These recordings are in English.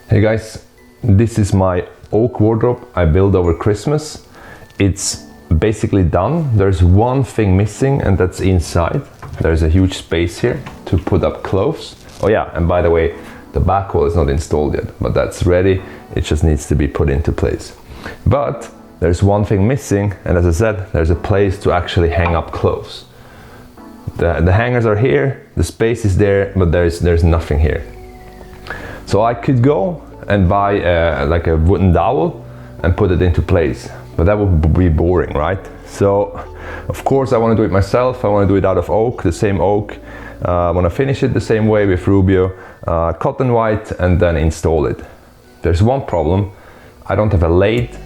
Hey guys, this is my oak wardrobe I built over Christmas. It's basically done. There's one thing missing, and that's inside. There's a huge space here to put up clothes. Oh yeah, and by the way, the back wall is not installed yet, but that's ready. It just needs to be put into place. But there's one thing missing, and as I said, there's a place to actually hang up clothes. The hangers are here, the space is there, but there's nothing here. So I could go and buy like a wooden dowel and put it into place, but that would be boring, right? So of course I want to do it myself. I want to do it out of oak, the same oak. I want to finish it the same way with Rubio, cotton white, and then install it. There's one problem. I don't have a lathe.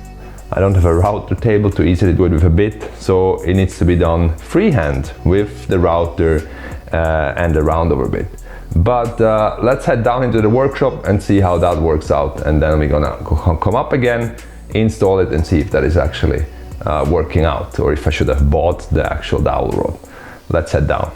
I don't have a router table to easily do it with a bit, so it needs to be done freehand with the router and the roundover bit. But let's head down into the workshop and see how that works out, and then we're gonna come up again, install it, and see if that is actually working out, or if I should have bought the actual dowel rod. Let's head down.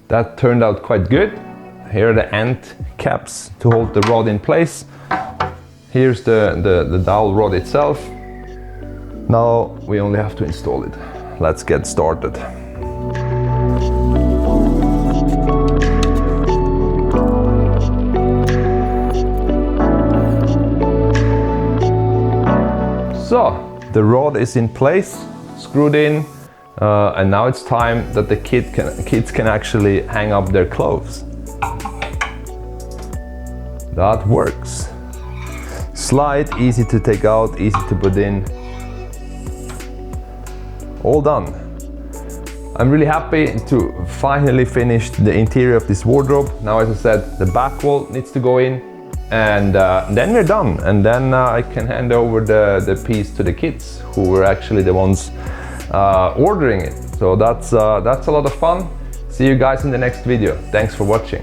That turned out quite good. Here are the end caps to hold the rod in place. Here's the dowel rod itself. Now we only have to install it. Let's get started. So the rod is in place, screwed in. And now it's time that the kids can actually hang up their clothes. That works. Slide, easy to take out, easy to put in. All done. I'm really happy to finally finish the interior of this wardrobe. Now, as I said, the back wall needs to go in, and then we're done. And then I can hand over the piece to the kids, who were actually the ones ordering it. So that's a lot of fun. See you guys in the next video. Thanks for watching.